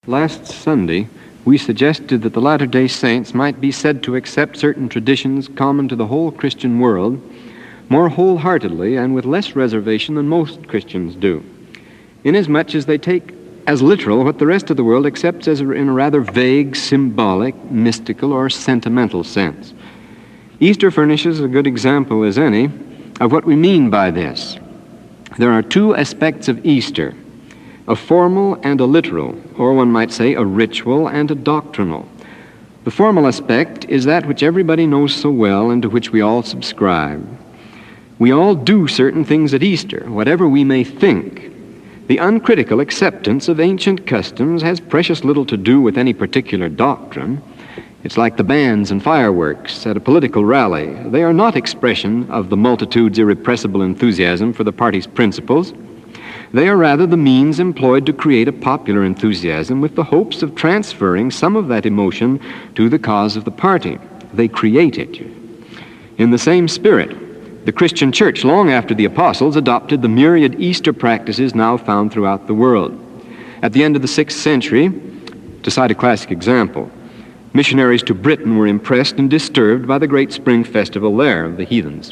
Last Sunday, we suggested that the Latter-day Saints might be said to accept certain traditions common to the whole Christian world more wholeheartedly and with less reservation than most Christians do, inasmuch as they take as literal what the rest of the world accepts as in a rather vague, symbolic, mystical, or sentimental sense. Easter furnishes a good example as any of what we mean by this. There are two aspects of Easter, a formal and a literal, or one might say a ritual and a doctrinal. The formal aspect is that which everybody knows so well and to which we all subscribe. We all do certain things at Easter, whatever we may think. The uncritical acceptance of ancient customs has precious little to do with any particular doctrine. It's like the bands and fireworks at a political rally. They are not expression of the multitude's irrepressible enthusiasm for the party's principles. They are rather the means employed to create a popular enthusiasm with the hopes of transferring some of that emotion to the cause of the party. They create it. In the same spirit, the Christian church, long after the apostles, adopted the myriad Easter practices now found throughout the world. At the end of the 6th century, to cite a classic example, missionaries to Britain were impressed and disturbed by the great spring festival there of the heathens.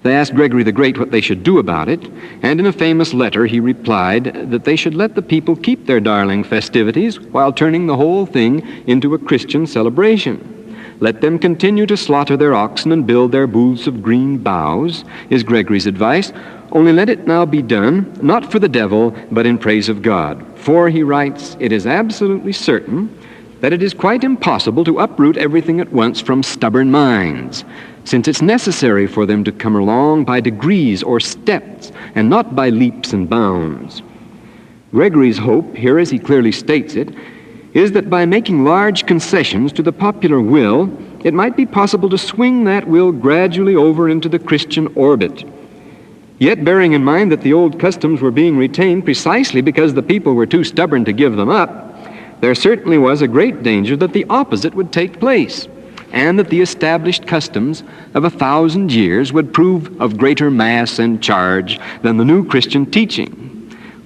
They asked Gregory the Great what they should do about it, and in a famous letter he replied that they should let the people keep their darling festivities while turning the whole thing into a Christian celebration. Let them continue to slaughter their oxen and build their booths of green boughs, is Gregory's advice, only let it now be done, not for the devil, but in praise of God. For, he writes, it is absolutely certain that it is quite impossible to uproot everything at once from stubborn minds, since it's necessary for them to come along by degrees or steps, and not by leaps and bounds. Gregory's hope, here as he clearly states it, is that by making large concessions to the popular will, it might be possible to swing that will gradually over into the Christian orbit. Yet bearing in mind that the old customs were being retained precisely because the people were too stubborn to give them up, there certainly was a great danger that the opposite would take place, and that the established customs of 1,000 years would prove of greater mass and charge than the new Christian teaching,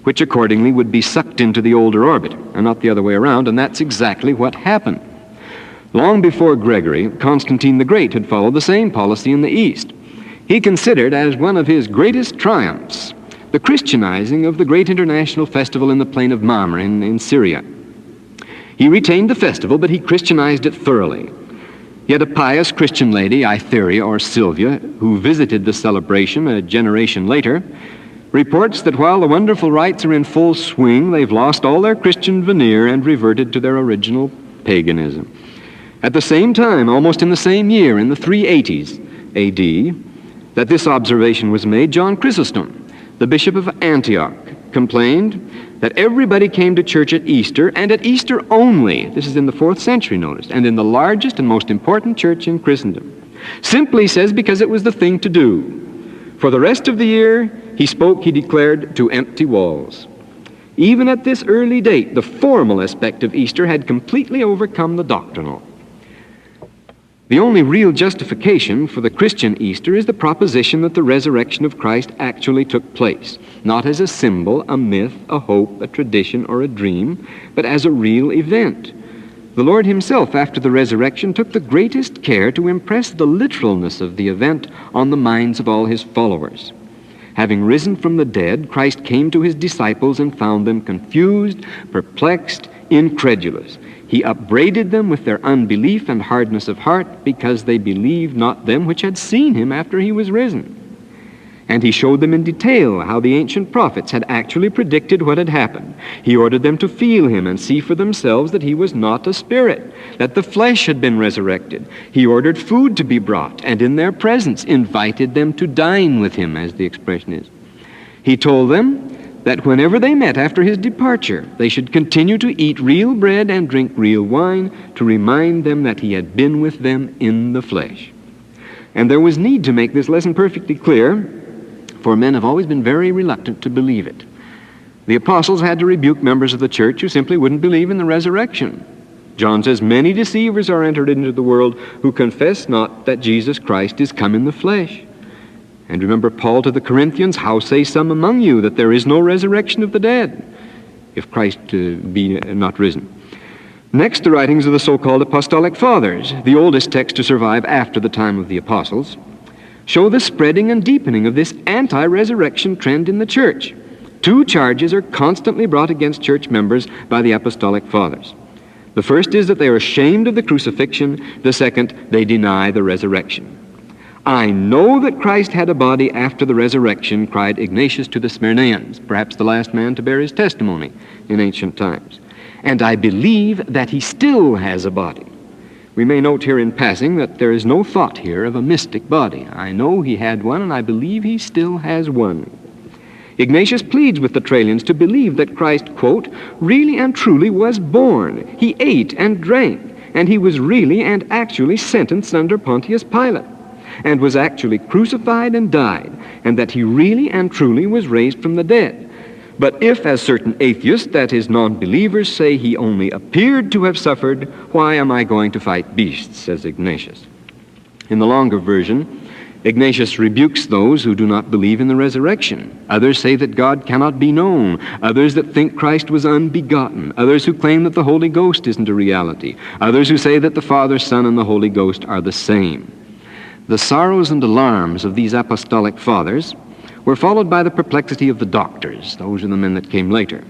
which accordingly would be sucked into the older orbit, and not the other way around, and that's exactly what happened. Long before Gregory, Constantine the Great had followed the same policy in the East. He considered as one of his greatest triumphs the Christianizing of the great international festival in the plain of Mamre in Syria. He retained the festival, but he Christianized it thoroughly. Yet a pious Christian lady, Aetheria or Sylvia, who visited the celebration a generation later, reports that while the wonderful rites are in full swing, they've lost all their Christian veneer and reverted to their original paganism. At the same time, almost in the same year, in the 380s A.D., that this observation was made, John Chrysostom, the bishop of Antioch, complained that everybody came to church at Easter, and at Easter only, this is in the 4th century, notice, and in the largest and most important church in Christendom. Simply says because it was the thing to do. For the rest of the year, he declared, to empty walls. Even at this early date, the formal aspect of Easter had completely overcome the doctrinal. The only real justification for the Christian Easter is the proposition that the resurrection of Christ actually took place, not as a symbol, a myth, a hope, a tradition, or a dream, but as a real event. The Lord himself, after the resurrection, took the greatest care to impress the literalness of the event on the minds of all his followers. Having risen from the dead, Christ came to his disciples and found them confused, perplexed, incredulous. He upbraided them with their unbelief and hardness of heart because they believed not them which had seen him after he was risen. And he showed them in detail how the ancient prophets had actually predicted what had happened. He ordered them to feel him and see for themselves that he was not a spirit, that the flesh had been resurrected. He ordered food to be brought, and in their presence invited them to dine with him, as the expression is. He told them that whenever they met after his departure, they should continue to eat real bread and drink real wine to remind them that he had been with them in the flesh. And there was need to make this lesson perfectly clear, for men have always been very reluctant to believe it. The apostles had to rebuke members of the church who simply wouldn't believe in the resurrection. John says, many deceivers are entered into the world who confess not that Jesus Christ is come in the flesh. And remember Paul to the Corinthians, how say some among you that there is no resurrection of the dead? if Christ be not risen. Next, the writings of the so-called Apostolic Fathers, the oldest text to survive after the time of the Apostles, show the spreading and deepening of this anti-resurrection trend in the church. Two charges are constantly brought against church members by the Apostolic Fathers. The first is that they are ashamed of the crucifixion. The second, they deny the resurrection. I know that Christ had a body after the resurrection, cried Ignatius to the Smyrnaeans, perhaps the last man to bear his testimony in ancient times. And I believe that he still has a body. We may note here in passing that there is no thought here of a mystic body. I know he had one, and I believe he still has one. Ignatius pleads with the Trallians to believe that Christ, quote, really and truly was born. He ate and drank, and he was really and actually sentenced under Pontius Pilate, and was actually crucified and died, and that he really and truly was raised from the dead. But if, as certain atheists, that is, non-believers, say he only appeared to have suffered, why am I going to fight beasts, says Ignatius. In the longer version, Ignatius rebukes those who do not believe in the resurrection. Others say that God cannot be known. Others that think Christ was unbegotten. Others who claim that the Holy Ghost isn't a reality. Others who say that the Father, Son, and the Holy Ghost are the same. The sorrows and alarms of these apostolic fathers were followed by the perplexity of the doctors. Those are the men that came later.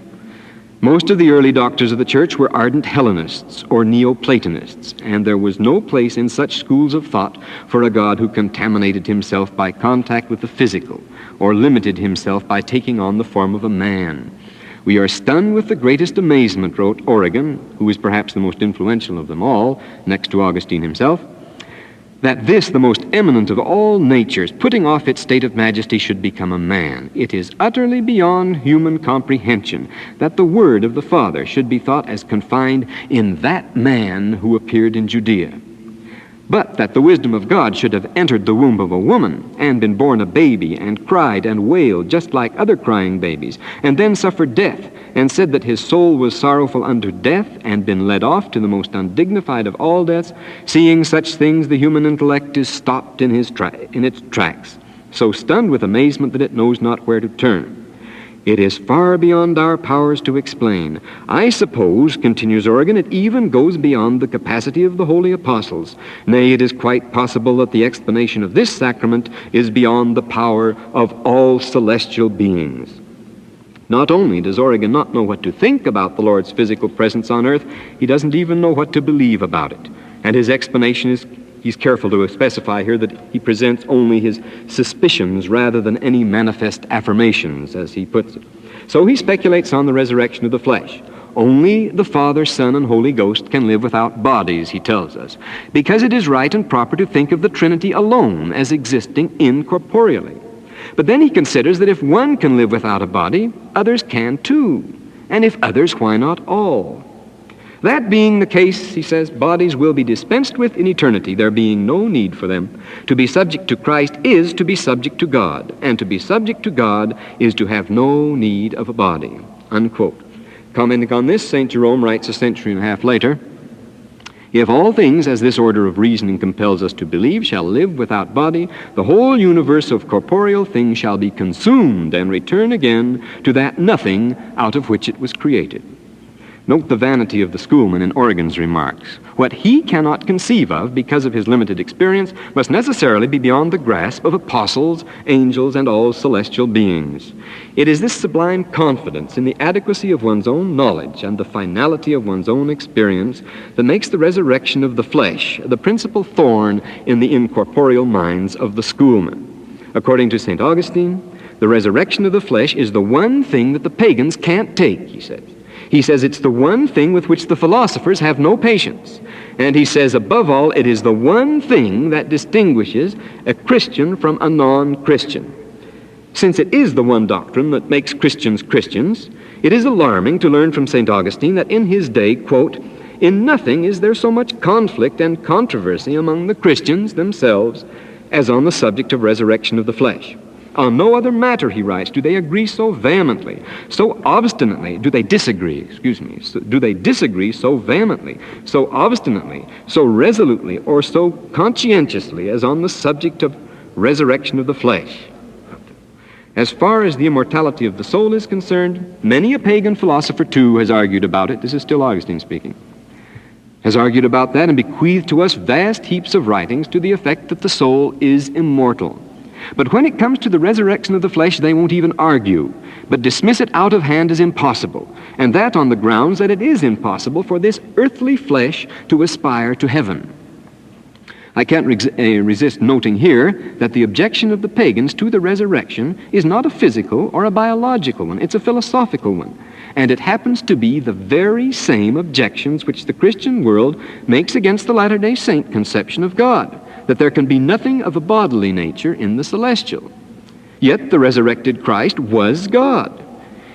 Most of the early doctors of the church were ardent Hellenists or Neoplatonists, and there was no place in such schools of thought for a God who contaminated himself by contact with the physical or limited himself by taking on the form of a man. We are stunned with the greatest amazement, wrote Origen, who is perhaps the most influential of them all, next to Augustine himself, that this, the most eminent of all natures, putting off its state of majesty, should become a man. It is utterly beyond human comprehension that the word of the Father should be thought as confined in that man who appeared in Judea. But that the wisdom of God should have entered the womb of a woman and been born a baby and cried and wailed just like other crying babies, and then suffered death and said that his soul was sorrowful unto death and been led off to the most undignified of all deaths, seeing such things the human intellect is stopped in its tracks, so stunned with amazement that it knows not where to turn. It is far beyond our powers to explain. I suppose, continues Origen, it even goes beyond the capacity of the holy apostles. Nay, it is quite possible that the explanation of this sacrament is beyond the power of all celestial beings. Not only does Origen not know what to think about the Lord's physical presence on earth, he doesn't even know what to believe about it. And his explanation is, he's careful to specify here that he presents only his suspicions rather than any manifest affirmations, as he puts it. So he speculates on the resurrection of the flesh. Only the Father, Son, and Holy Ghost can live without bodies, he tells us, because it is right and proper to think of the Trinity alone as existing incorporeally. But then he considers that if one can live without a body, others can too. And if others, why not all? That being the case, he says, bodies will be dispensed with in eternity, there being no need for them. To be subject to Christ is to be subject to God, and to be subject to God is to have no need of a body. Unquote. Commenting on this, St. Jerome writes a century and a half later, if all things, as this order of reasoning compels us to believe, shall live without body, the whole universe of corporeal things shall be consumed and return again to that nothing out of which it was created. Note the vanity of the schoolman in Origen's remarks. What he cannot conceive of, because of his limited experience, must necessarily be beyond the grasp of apostles, angels, and all celestial beings. It is this sublime confidence in the adequacy of one's own knowledge and the finality of one's own experience that makes the resurrection of the flesh the principal thorn in the incorporeal minds of the schoolman. According to St. Augustine, the resurrection of the flesh is the one thing that the pagans can't take, he says. He says it's the one thing with which the philosophers have no patience. And he says, above all, it is the one thing that distinguishes a Christian from a non-Christian. Since it is the one doctrine that makes Christians Christians, it is alarming to learn from St. Augustine that in his day, quote, in nothing is there so much conflict and controversy among the Christians themselves as on the subject of resurrection of the flesh. On no other matter, he writes, do they agree so vehemently, so obstinately, do they disagree so vehemently, so obstinately, so resolutely, or so conscientiously as on the subject of resurrection of the flesh. As far as the immortality of the soul is concerned, many a pagan philosopher too has argued about it. This is still Augustine speaking. Has argued about that and bequeathed to us vast heaps of writings to the effect that the soul is immortal. But when it comes to the resurrection of the flesh, they won't even argue, but dismiss it out of hand as impossible, and that on the grounds that it is impossible for this earthly flesh to aspire to heaven. I can't resist noting here that the objection of the pagans to the resurrection is not a physical or a biological one, it's a philosophical one. And it happens to be the very same objections which the Christian world makes against the Latter-day Saint conception of God, that there can be nothing of a bodily nature in the celestial. Yet the resurrected Christ was God.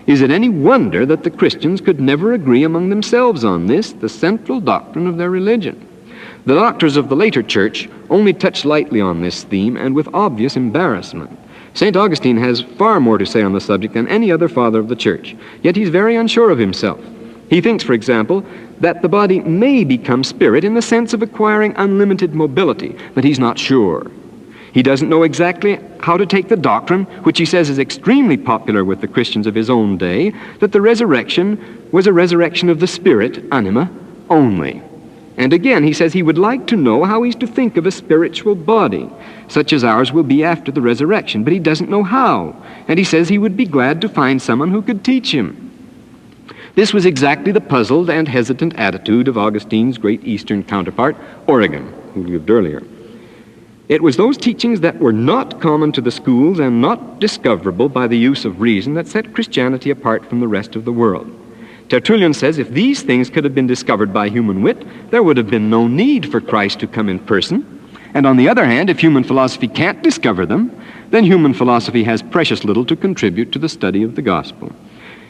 Is it any wonder that the Christians could never agree among themselves on this, the central doctrine of their religion? The doctors of the later church only touch lightly on this theme and with obvious embarrassment. St. Augustine has far more to say on the subject than any other father of the church, yet he's very unsure of himself. He thinks, for example, that the body may become spirit in the sense of acquiring unlimited mobility, but he's not sure. He doesn't know exactly how to take the doctrine, which he says is extremely popular with the Christians of his own day, that the resurrection was a resurrection of the spirit, anima, only. And again, he says he would like to know how he's to think of a spiritual body, such as ours will be after the resurrection, but he doesn't know how. And he says he would be glad to find someone who could teach him. This was exactly the puzzled and hesitant attitude of Augustine's great Eastern counterpart, Origen, who lived earlier. It was those teachings that were not common to the schools and not discoverable by the use of reason that set Christianity apart from the rest of the world. Tertullian says if these things could have been discovered by human wit, there would have been no need for Christ to come in person. And on the other hand, if human philosophy can't discover them, then human philosophy has precious little to contribute to the study of the gospel.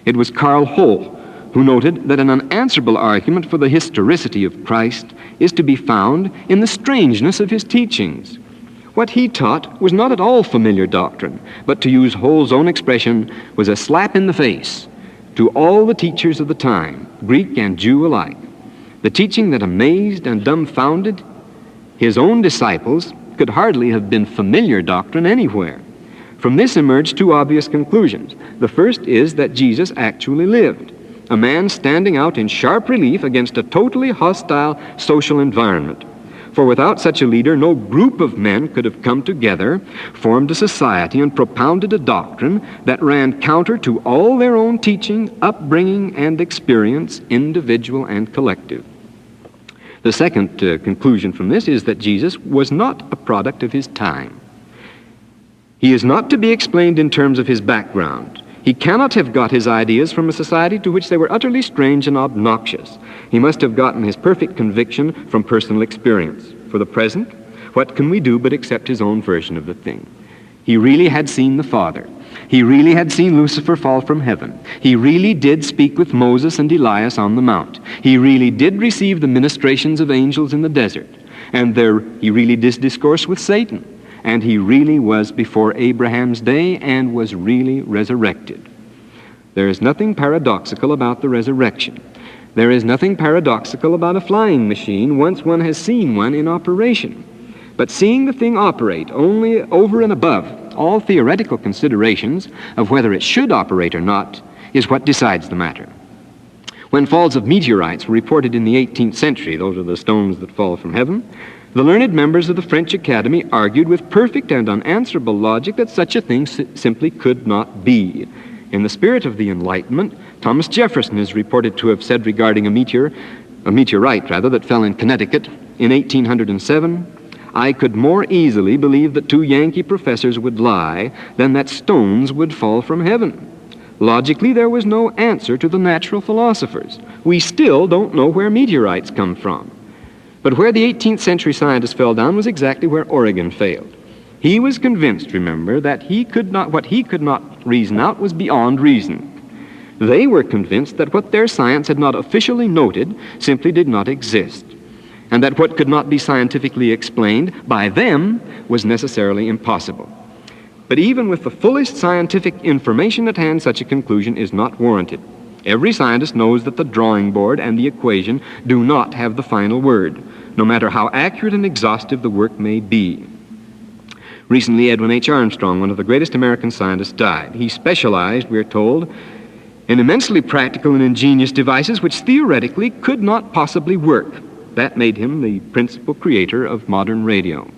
It was Karl Hohl who noted that an unanswerable argument for the historicity of Christ is to be found in the strangeness of his teachings. What he taught was not at all familiar doctrine, but to use Hohl's own expression, was a slap in the face to all the teachers of the time, Greek and Jew alike. The teaching that amazed and dumbfounded his own disciples could hardly have been familiar doctrine anywhere. From this emerged two obvious conclusions. The first is that Jesus actually lived, a man standing out in sharp relief against a totally hostile social environment. For without such a leader, no group of men could have come together, formed a society, and propounded a doctrine that ran counter to all their own teaching, upbringing, and experience, individual and collective. The second conclusion from this is that Jesus was not a product of his time. He is not to be explained in terms of his background. He cannot have got his ideas from a society to which they were utterly strange and obnoxious. He must have gotten his perfect conviction from personal experience. For the present, what can we do but accept his own version of the thing? He really had seen the Father. He really had seen Lucifer fall from heaven. He really did speak with Moses and Elias on the mount. He really did receive the ministrations of angels in the desert. And he really did discourse with Satan. And he really was before Abraham's day and was really resurrected. There is nothing paradoxical about the resurrection. There is nothing paradoxical about a flying machine once one has seen one in operation. But seeing the thing operate only over and above all theoretical considerations of whether it should operate or not is what decides the matter. When falls of meteorites were reported in the 18th century, those are the stones that fall from heaven, the learned members of the French Academy argued with perfect and unanswerable logic that such a thing simply could not be. In the spirit of the Enlightenment, Thomas Jefferson is reported to have said regarding a meteorite that fell in Connecticut in 1807, "I could more easily believe that two Yankee professors would lie than that stones would fall from heaven." Logically, there was no answer to the natural philosophers. We still don't know where meteorites come from. But where the 18th century scientists fell down was exactly where Origen failed. He was convinced, remember, that what he could not reason out was beyond reason. They were convinced that what their science had not officially noted simply did not exist, and that what could not be scientifically explained by them was necessarily impossible. But even with the fullest scientific information at hand, such a conclusion is not warranted. Every scientist knows that the drawing board and the equation do not have the final word, no matter how accurate and exhaustive the work may be. Recently, Edwin H. Armstrong, one of the greatest American scientists, died. He specialized, we're told, in immensely practical and ingenious devices which theoretically could not possibly work. That made him the principal creator of modern radio.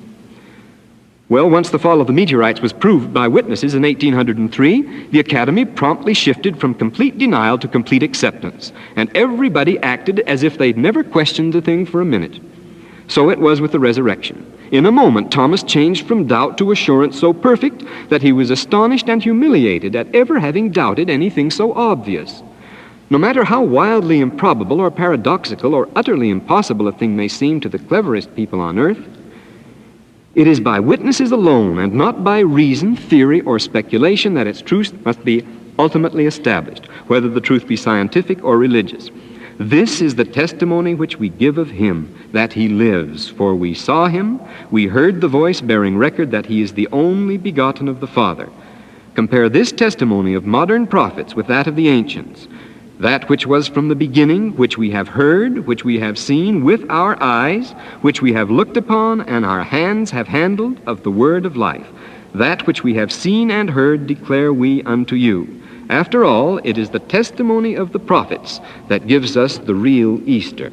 Well, once the fall of the meteorites was proved by witnesses in 1803, the Academy promptly shifted from complete denial to complete acceptance, and everybody acted as if they'd never questioned the thing for a minute. So it was with the resurrection. In a moment, Thomas changed from doubt to assurance so perfect that he was astonished and humiliated at ever having doubted anything so obvious. No matter how wildly improbable or paradoxical or utterly impossible a thing may seem to the cleverest people on earth, it is by witnesses alone and not by reason, theory, or speculation that its truth must be ultimately established, whether the truth be scientific or religious. This is the testimony which we give of him, that he lives. For we saw him, we heard the voice bearing record that he is the only begotten of the Father. Compare this testimony of modern prophets with that of the ancients. That which was from the beginning, which we have heard, which we have seen with our eyes, which we have looked upon, and our hands have handled of the word of life. That which we have seen and heard declare we unto you. After all, it is the testimony of the prophets that gives us the real Easter.